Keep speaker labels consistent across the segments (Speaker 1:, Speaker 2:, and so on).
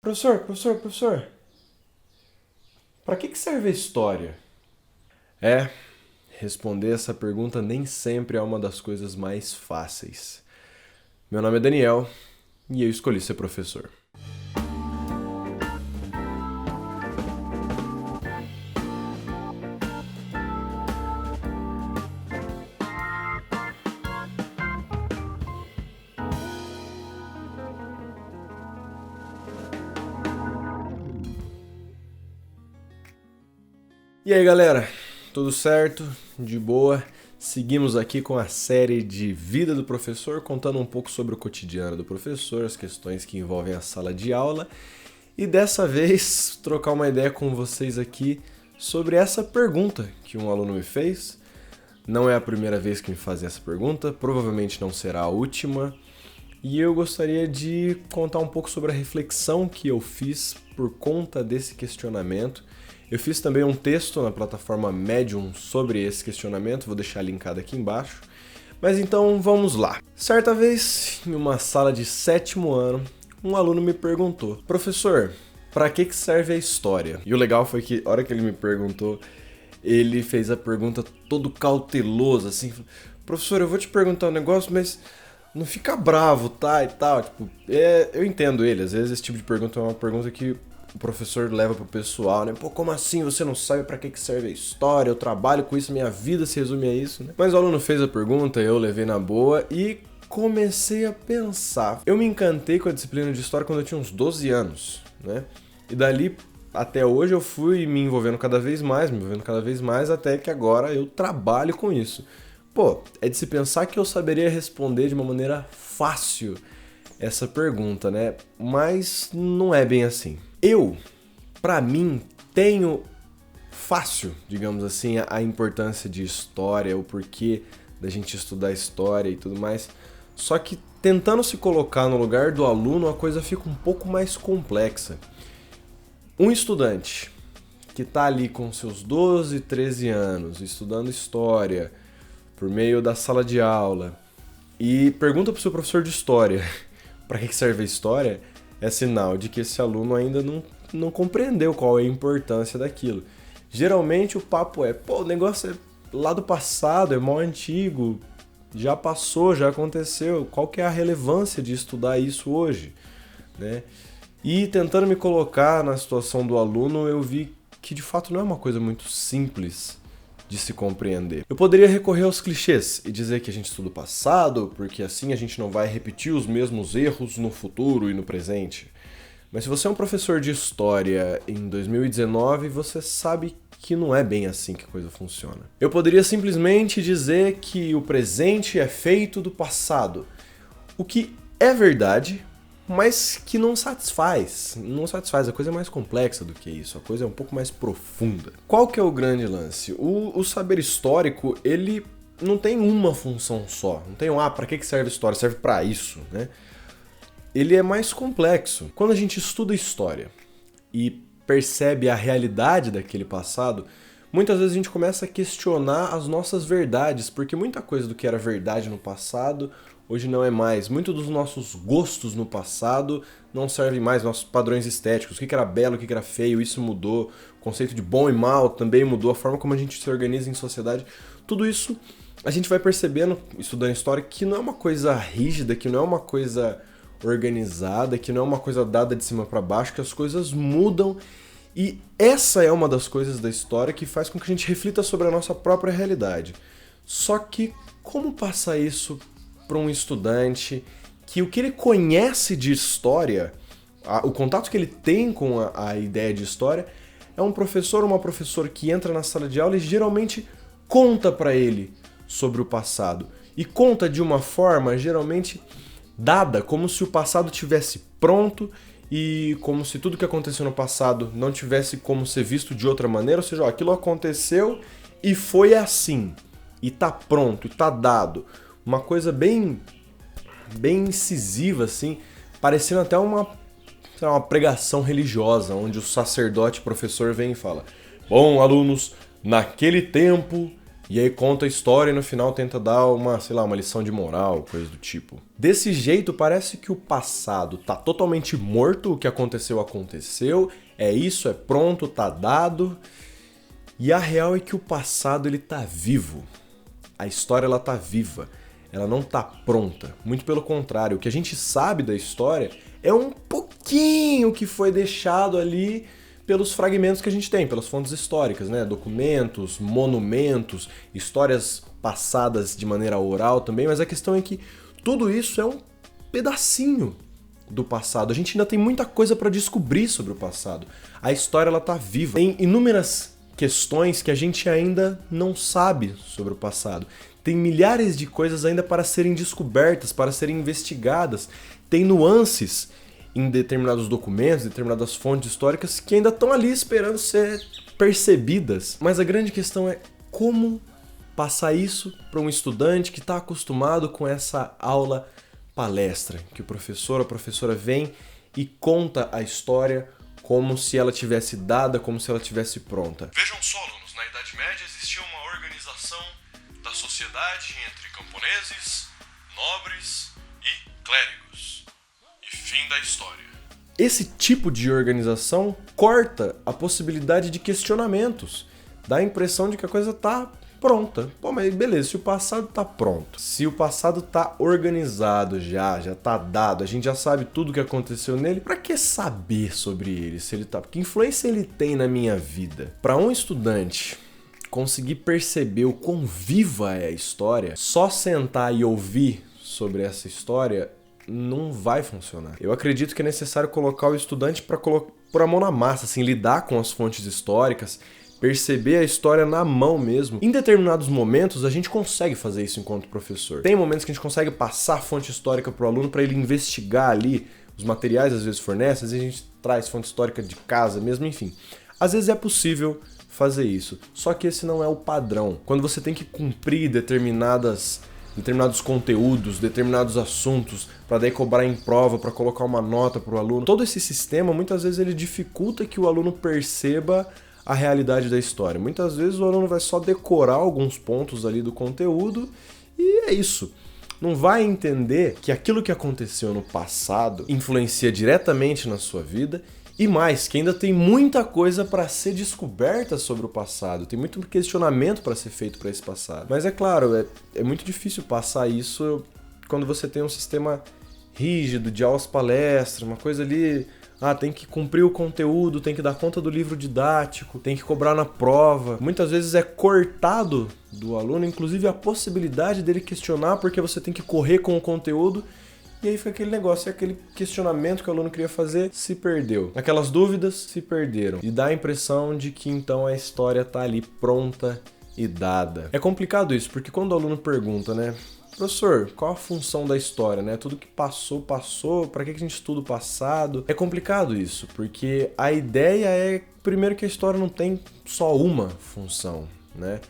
Speaker 1: Professor, para que serve a história? É, responder essa pergunta nem sempre é uma das coisas mais fáceis. Meu nome é Daniel e eu escolhi ser professor. E aí, galera? Tudo certo? De boa? Seguimos aqui com a série de Vida do Professor, contando um pouco sobre o cotidiano do professor, as questões que envolvem a sala de aula. E dessa vez, trocar uma ideia com vocês aqui sobre essa pergunta que um aluno me fez. Não é a primeira vez que me fazem essa pergunta, provavelmente não será a última. E eu gostaria de contar um pouco sobre a reflexão que eu fiz por conta desse questionamento. Eu fiz também um texto na plataforma Medium sobre esse questionamento, vou deixar linkado aqui embaixo. Mas então vamos lá. Certa vez, em uma sala de 7º ano, um aluno me perguntou: professor, para que serve a história? E o legal foi que, a hora que ele me perguntou, ele fez a pergunta todo cauteloso, assim: professor, eu vou te perguntar um negócio, mas não fica bravo, tá? E tal. Tipo, eu entendo ele, às vezes esse tipo de pergunta é uma pergunta que o professor leva pro pessoal, né? Pô, como assim você não sabe pra que serve a história? Eu trabalho com isso, minha vida se resume a isso, né? Mas o aluno fez a pergunta, eu levei na boa e comecei a pensar. Eu me encantei com a disciplina de história quando eu tinha uns 12 anos, né? E dali até hoje eu fui me envolvendo cada vez mais, até que agora eu trabalho com isso. Pô, é de se pensar que eu saberia responder de uma maneira fácil essa pergunta, né? Mas não é bem assim. Pra mim, tenho fácil, digamos assim, a importância de história, o porquê da gente estudar história e tudo mais. Só que tentando se colocar no lugar do aluno, a coisa fica um pouco mais complexa. Um estudante que tá ali com seus 12, 13 anos, estudando história por meio da sala de aula e pergunta pro seu professor de história para que serve a história, é sinal de que esse aluno ainda não compreendeu qual é a importância daquilo. Geralmente o papo é: pô, o negócio é lá do passado, é mó antigo, já passou, já aconteceu, qual que é a relevância de estudar isso hoje, né? E tentando me colocar na situação do aluno, eu vi que de fato não é uma coisa muito simples de se compreender. Eu poderia recorrer aos clichês e dizer que a gente estuda o passado, porque assim a gente não vai repetir os mesmos erros no futuro e no presente. Mas se você é um professor de história em 2019, você sabe que não é bem assim que a coisa funciona. Eu poderia simplesmente dizer que o presente é feito do passado, o que é verdade, mas que não satisfaz. Não satisfaz, a coisa é mais complexa do que isso, a coisa é um pouco mais profunda. Qual que é o grande lance? O saber histórico, ele não tem uma função só. Não tem pra que serve história? Serve pra isso, né? Ele é mais complexo. Quando a gente estuda história e percebe a realidade daquele passado, muitas vezes a gente começa a questionar as nossas verdades, porque muita coisa do que era verdade no passado hoje não é mais. Muito dos nossos gostos no passado não servem mais, nossos padrões estéticos. O que era belo, o que era feio, isso mudou. O conceito de bom e mal também mudou. A forma como a gente se organiza em sociedade. Tudo isso a gente vai percebendo, estudando história, que não é uma coisa rígida, que não é uma coisa organizada, que não é uma coisa dada de cima para baixo, que as coisas mudam. E essa é uma das coisas da história que faz com que a gente reflita sobre a nossa própria realidade. Só que como passar isso para um estudante que o que ele conhece de história, o contato que ele tem com a ideia de história, é um professor ou uma professora que entra na sala de aula e geralmente conta para ele sobre o passado. E conta de uma forma geralmente dada, como se o passado tivesse pronto e como se tudo que aconteceu no passado não tivesse como ser visto de outra maneira, ou seja, aquilo aconteceu e foi assim, e tá pronto, e tá dado. Uma coisa bem incisiva, assim, parecendo até uma pregação religiosa, onde o sacerdote professor vem e fala: bom, alunos, naquele tempo E aí conta a história e no final tenta dar uma, sei lá, uma lição de moral, coisa do tipo. Desse jeito parece que o passado tá totalmente morto, o que aconteceu, é isso, é pronto, tá dado. E a real é que o passado ele tá vivo. A história ela tá viva. Ela não tá pronta. Muito pelo contrário, o que a gente sabe da história é um pouquinho que foi deixado ali pelos fragmentos que a gente tem, pelas fontes históricas, né? Documentos, monumentos, histórias passadas de maneira oral também, mas a questão é que tudo isso é um pedacinho do passado. A gente ainda tem muita coisa para descobrir sobre o passado. A história ela tá viva. Tem inúmeras questões que a gente ainda não sabe sobre o passado. Tem milhares de coisas ainda para serem descobertas, para serem investigadas. Tem nuances em determinados documentos, determinadas fontes históricas que ainda estão ali esperando ser percebidas. Mas a grande questão é como passar isso para um estudante que está acostumado com essa aula palestra, que o professor ou a professora vem e conta a história como se ela tivesse dada, como se ela tivesse pronta.
Speaker 2: Vejam só, alunos, na Idade Média existia uma organização da sociedade entre camponeses, nobres e clérigos. E fim da história.
Speaker 1: Esse tipo de organização corta a possibilidade de questionamentos. Dá a impressão de que a coisa tá pronta. Pô, mas beleza, se o passado tá pronto, se o passado tá organizado já tá dado, a gente já sabe tudo o que aconteceu nele, pra que saber sobre ele, se ele tá... Que influência ele tem na minha vida? Pra um estudante conseguir perceber o quão viva é a história, só sentar e ouvir sobre essa história não vai funcionar. Eu acredito que é necessário colocar o estudante para pôr a mão na massa, assim, lidar com as fontes históricas, perceber a história na mão mesmo. Em determinados momentos, a gente consegue fazer isso enquanto professor. Tem momentos que a gente consegue passar a fonte histórica para o aluno para ele investigar ali. Os materiais às vezes fornecem, às vezes a gente traz fonte histórica de casa mesmo, enfim. Às vezes é possível fazer isso, só que esse não é o padrão. Quando você tem que cumprir determinados conteúdos, determinados assuntos, para daí cobrar em prova, para colocar uma nota para o aluno, todo esse sistema muitas vezes ele dificulta que o aluno perceba a realidade da história. Muitas vezes o aluno vai só decorar alguns pontos ali do conteúdo e é isso. Não vai entender que aquilo que aconteceu no passado influencia diretamente na sua vida e mais, que ainda tem muita coisa para ser descoberta sobre o passado, tem muito questionamento para ser feito para esse passado. Mas é claro, é muito difícil passar isso quando você tem um sistema rígido de aulas palestras, uma coisa ali... tem que cumprir o conteúdo, tem que dar conta do livro didático, tem que cobrar na prova. Muitas vezes é cortado do aluno, inclusive a possibilidade dele questionar, porque você tem que correr com o conteúdo. E aí fica aquele negócio, aquele questionamento que o aluno queria fazer, se perdeu. Aquelas dúvidas se perderam. E dá a impressão de que então a história tá ali pronta e dada. É complicado isso, porque quando o aluno pergunta, né? Professor, qual a função da história, né? Tudo que passou, pra que a gente estuda o passado? É complicado isso, porque a ideia é, primeiro, que a história não tem só uma função, né?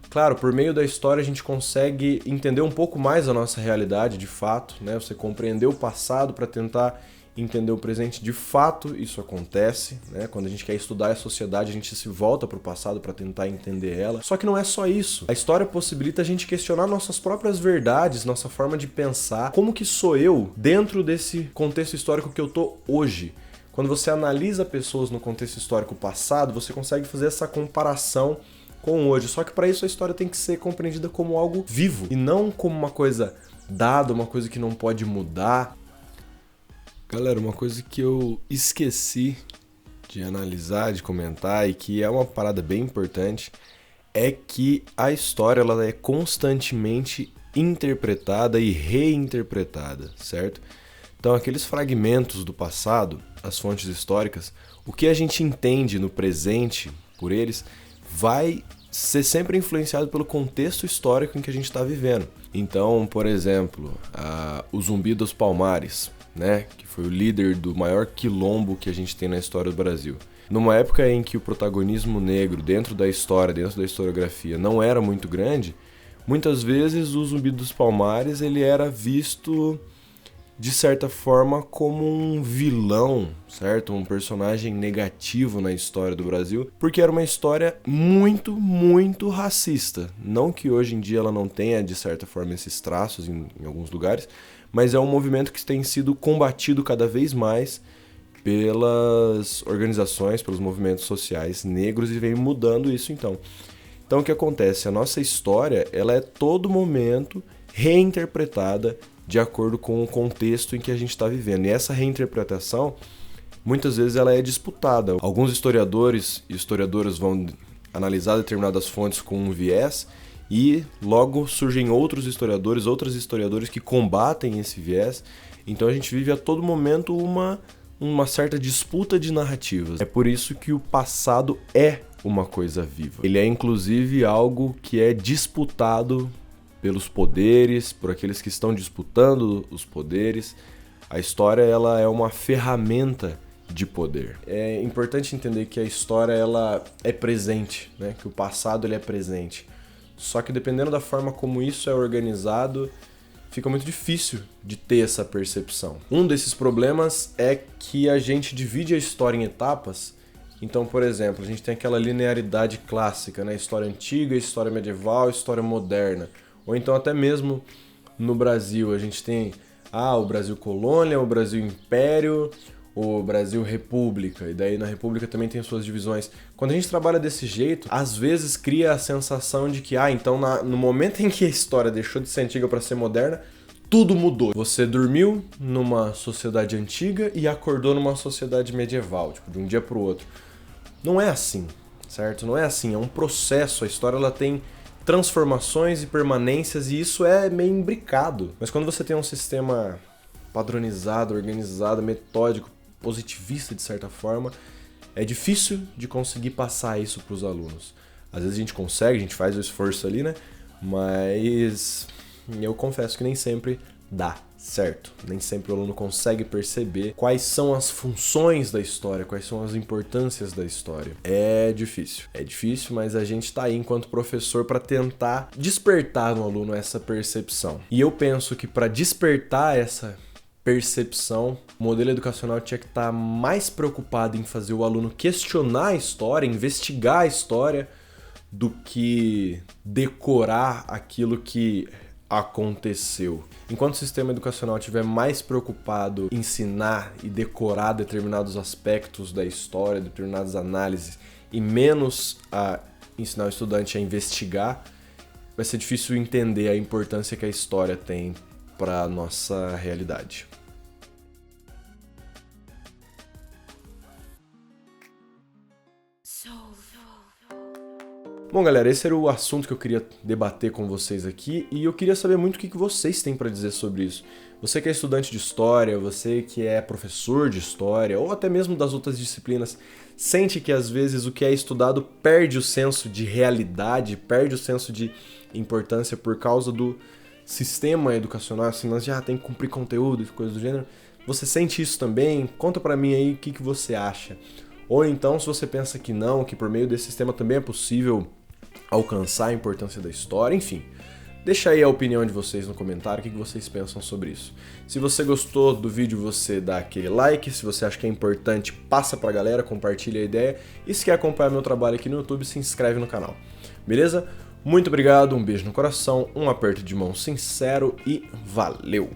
Speaker 1: Claro, por meio da história a gente consegue entender um pouco mais a nossa realidade, de fato, né? Você compreender o passado para tentar entender o presente, de fato isso acontece, né? Quando a gente quer estudar a sociedade, a gente se volta para o passado para tentar entender ela. Só que não é só isso. A história possibilita a gente questionar nossas próprias verdades, nossa forma de pensar, como que sou eu dentro desse contexto histórico que eu tô hoje. Quando você analisa pessoas no contexto histórico passado, você consegue fazer essa comparação com hoje. Só que para isso a história tem que ser compreendida como algo vivo e não como uma coisa dada, uma coisa que não pode mudar. Galera, uma coisa que eu esqueci de analisar, de comentar e que é uma parada bem importante é que a história ela é constantemente interpretada e reinterpretada, certo? Então aqueles fragmentos do passado, as fontes históricas, o que a gente entende no presente por eles vai ser sempre influenciado pelo contexto histórico em que a gente está vivendo. Então, por exemplo, o Zumbi dos Palmares, né, que foi o líder do maior quilombo que a gente tem na história do Brasil. Numa época em que o protagonismo negro dentro da história, dentro da historiografia, não era muito grande, muitas vezes o Zumbi dos Palmares ele era visto de certa forma, como um vilão, certo? Um personagem negativo na história do Brasil, porque era uma história muito, muito racista. Não que hoje em dia ela não tenha, de certa forma, esses traços em alguns lugares, mas é um movimento que tem sido combatido cada vez mais pelas organizações, pelos movimentos sociais negros e vem mudando isso então. Então o que acontece? A nossa história, ela é todo momento reinterpretada de acordo com o contexto em que a gente está vivendo. E essa reinterpretação, muitas vezes, ela é disputada. Alguns historiadores e historiadoras vão analisar determinadas fontes com um viés e logo surgem outros historiadores, outras historiadoras que combatem esse viés. Então a gente vive a todo momento uma certa disputa de narrativas. É por isso que o passado é uma coisa viva. Ele é inclusive algo que é disputado pelos poderes, por aqueles que estão disputando os poderes. A história, ela é uma ferramenta de poder. É importante entender que a história, ela é presente, né? Que o passado, ele é presente. Só que dependendo da forma como isso é organizado, fica muito difícil de ter essa percepção. Um desses problemas é que a gente divide a história em etapas. Então, por exemplo, a gente tem aquela linearidade clássica, né? História antiga, história medieval, história moderna. Ou então até mesmo no Brasil, a gente tem o Brasil colônia, o Brasil império, o Brasil república. E daí na república também tem suas divisões. Quando a gente trabalha desse jeito, às vezes cria a sensação de que, então no momento em que a história deixou de ser antiga para ser moderna, tudo mudou. Você dormiu numa sociedade antiga e acordou numa sociedade medieval, tipo, de um dia pro outro. Não é assim, certo? Não é assim, é um processo. A história, ela tem transformações e permanências, e isso é meio imbricado. Mas quando você tem um sistema padronizado, organizado, metódico, positivista de certa forma, é difícil de conseguir passar isso para os alunos. Às vezes a gente consegue, a gente faz o esforço ali, né? Mas eu confesso que nem sempre dá certo. Nem sempre o aluno consegue perceber quais são as funções da história, quais são as importâncias da história. É difícil, mas a gente tá aí enquanto professor para tentar despertar no aluno essa percepção. E eu penso que para despertar essa percepção, o modelo educacional tinha que estar mais preocupado em fazer o aluno questionar a história, investigar a história, do que decorar aquilo que aconteceu. Enquanto o sistema educacional estiver mais preocupado em ensinar e decorar determinados aspectos da história, determinadas análises, e menos a ensinar o estudante a investigar, vai ser difícil entender a importância que a história tem para a nossa realidade. Bom, galera, esse era o assunto que eu queria debater com vocês aqui e eu queria saber muito o que vocês têm para dizer sobre isso. Você que é estudante de história, você que é professor de história ou até mesmo das outras disciplinas, sente que às vezes o que é estudado perde o senso de realidade, perde o senso de importância por causa do sistema educacional, assim, nós já tem que cumprir conteúdo e coisas do gênero. Você sente isso também? Conta pra mim aí o que você acha. Ou então, se você pensa que não, que por meio desse sistema também é possível alcançar a importância da história, enfim. Deixa aí a opinião de vocês no comentário, o que vocês pensam sobre isso. Se você gostou do vídeo, você dá aquele like. Se você acha que é importante, passa pra galera, compartilha a ideia. E se quer acompanhar meu trabalho aqui no YouTube, se inscreve no canal. Beleza? Muito obrigado, um beijo no coração, um aperto de mão sincero e valeu!